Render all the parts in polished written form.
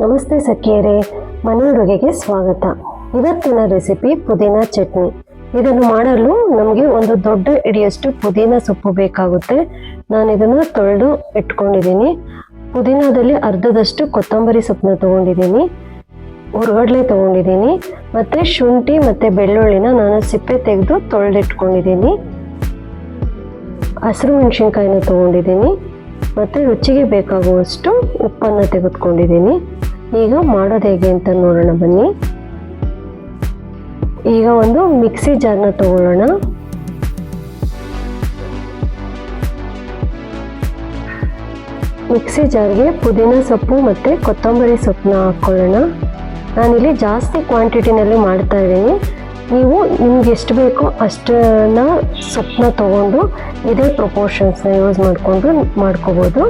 ನಮಸ್ತೆ ಸಖಿಯರೇ, ಮನೆ ಅಡುಗೆಗೆ ಸ್ವಾಗತ. ಇವತ್ತಿನ ರೆಸಿಪಿ ಪುದೀನ ಚಟ್ನಿ. ಇದನ್ನು ಮಾಡಲು ನಮಗೆ ಒಂದು ದೊಡ್ಡ ಹಿಡಿಯಷ್ಟು ಪುದೀನ ಸೊಪ್ಪು ಬೇಕಾಗುತ್ತೆ. ನಾನು ಇದನ್ನು ತೊಳೆದು ಇಟ್ಕೊಂಡಿದ್ದೀನಿ. ಪುದೀನದಲ್ಲಿ ಅರ್ಧದಷ್ಟು ಕೊತ್ತಂಬರಿ ಸೊಪ್ಪನ್ನ ತೊಗೊಂಡಿದ್ದೀನಿ, ಹುರ್ಗಡ್ಲೆ ತೊಗೊಂಡಿದ್ದೀನಿ, ಮತ್ತು ಶುಂಠಿ ಮತ್ತು ಬೆಳ್ಳುಳ್ಳಿನ ನಾನು ಸಿಪ್ಪೆ ತೆಗೆದು ತೊಳೆದಿಟ್ಕೊಂಡಿದ್ದೀನಿ. ಹಸಿರು ಮೆಣಸಿನ್ಕಾಯಿನ ತೊಗೊಂಡಿದ್ದೀನಿ ಮತ್ತು ರುಚಿಗೆ ಬೇಕಾಗುವಷ್ಟು ಉಪ್ಪನ್ನು ತೆಗೆದುಕೊಂಡಿದ್ದೀನಿ. ಈಗ ಮಾಡೋದು ಹೇಗೆ ಅಂತ ನೋಡೋಣ ಬನ್ನಿ. ಈಗ ಒಂದು ಮಿಕ್ಸಿ ಜಾರ್ನ ತಗೊಳ್ಳೋಣ. ಮಿಕ್ಸಿ ಜಾರ್ಗೆ ಪುದೀನ ಸೊಪ್ಪು ಮತ್ತು ಕೊತ್ತಂಬರಿ ಸೊಪ್ಪನ್ನ ಹಾಕ್ಕೊಳ್ಳೋಣ. ನಾನಿಲ್ಲಿ ಜಾಸ್ತಿ ಕ್ವಾಂಟಿಟಿನಲ್ಲಿ ಮಾಡ್ತಾ ಇದ್ದೀನಿ. ನೀವು ನಿಮ್ಗೆ ಎಷ್ಟು ಬೇಕೋ ಅಷ್ಟನ್ನ ಸೊಪ್ಪನ್ನ ತೊಗೊಂಡು ಇದೇ ಪ್ರಪೋರ್ಷನ್ಸ್ನ ಯೂಸ್ ಮಾಡಿಕೊಂಡು ಮಾಡ್ಕೋಬೋದು.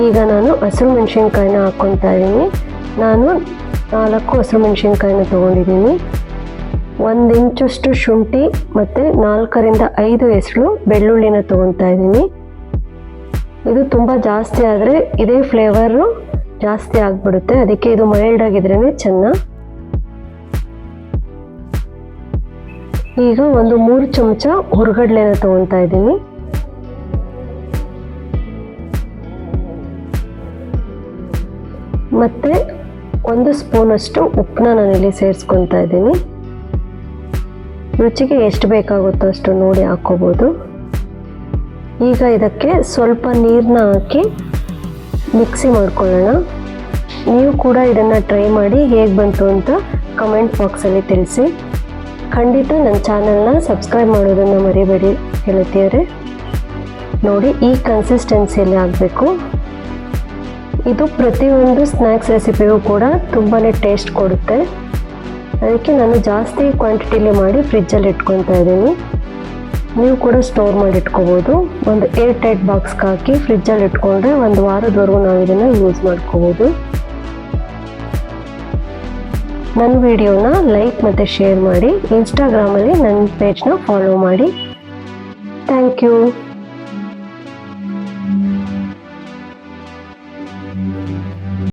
ಈಗ ನಾನು ಹಸಿರು ಮೆಣಸಿನ್ಕಾಯಿನ ಹಾಕ್ಕೊತಾ ಇದ್ದೀನಿ. ನಾನು 4 ಹಸಿರು ಮೆಣಸಿನ್ಕಾಯಿನ ತೊಗೊಂಡಿದ್ದೀನಿ. 1 ಇಂಚಷ್ಟು ಶುಂಠಿ ಮತ್ತು 4 ರಿಂದ 5 ಎಸಳು ಬೆಳ್ಳುಳ್ಳಿನ ತೊಗೊತಾ ಇದ್ದೀನಿ. ಇದು ತುಂಬ ಜಾಸ್ತಿ ಆದರೆ ಇದೇ ಫ್ಲೇವರು ಜಾಸ್ತಿ ಆಗಿಬಿಡುತ್ತೆ, ಅದಕ್ಕೆ ಇದು ಮೈಲ್ಡ್ ಆಗಿದ್ರೇ ಚೆನ್ನ. ಈಗ ಒಂದು 3 ಚಮಚ ಹುರ್ಗಡ್ಲೆನ ತೊಗೊತಾ ಇದ್ದೀನಿ. ಮತ್ತು 1 ಸ್ಪೂನಷ್ಟು ಉಪ್ಪನ್ನ ನಾನಿಲ್ಲಿ ಸೇರಿಸ್ಕೊತಾ ಇದ್ದೀನಿ. ರುಚಿಗೆ ಎಷ್ಟು ಬೇಕಾಗುತ್ತೋ ಅಷ್ಟು ನೋಡಿ ಹಾಕ್ಕೋಬೋದು. ಈಗ ಇದಕ್ಕೆ ಸ್ವಲ್ಪ ನೀರನ್ನ ಹಾಕಿ ಮಿಕ್ಸಿ ಮಾಡ್ಕೊಳ್ಳೋಣ. ನೀವು ಕೂಡ ಇದನ್ನು ಟ್ರೈ ಮಾಡಿ ಹೇಗೆ ಬಂತು ಅಂತ ಕಮೆಂಟ್ ಬಾಕ್ಸಲ್ಲಿ ತಿಳಿಸಿ. ಖಂಡಿತ ನನ್ನ ಚಾನಲ್ನ ಸಬ್ಸ್ಕ್ರೈಬ್ ಮಾಡೋದನ್ನು ಮರಿಬೇಡಿ ಗೆಳತಿಯರೇ. ನೋಡಿ, ಈ ಕನ್ಸಿಸ್ಟೆನ್ಸಿಯಲ್ಲಿ ಆಗಬೇಕು. ಇದು ಪ್ರತಿಯೊಂದು ಸ್ನ್ಯಾಕ್ಸ್ ರೆಸಿಪಿಗೂ ಕೂಡ ತುಂಬಾ ಟೇಸ್ಟ್ ಕೊಡುತ್ತೆ. ಅದಕ್ಕೆ ನಾನು ಜಾಸ್ತಿ ಕ್ವಾಂಟಿಟಿಲಿ ಮಾಡಿ ಫ್ರಿಜ್ಜಲ್ಲಿ ಇಟ್ಕೊತಾ ಇದ್ದೀನಿ. ನೀವು ಕೂಡ ಸ್ಟೋರ್ ಮಾಡಿ ಇಟ್ಕೋಬೋದು. ಒಂದು ಏರ್ ಟೈಟ್ ಬಾಕ್ಸ್ಗೆ ಹಾಕಿ ಫ್ರಿಜ್ಜಲ್ಲಿ ಇಟ್ಕೊಂಡ್ರೆ 1 ವಾರದವರೆಗೂ ನಾವು ಇದನ್ನು ಯೂಸ್ ಮಾಡ್ಕೋಬೋದು. ನನ್ನ ವಿಡಿಯೋನ ಲೈಕ್ ಮತ್ತು ಶೇರ್ ಮಾಡಿ. ಇನ್ಸ್ಟಾಗ್ರಾಮಲ್ಲಿ ನನ್ನ ಪೇಜ್ನ ಫಾಲೋ ಮಾಡಿ. Thank you.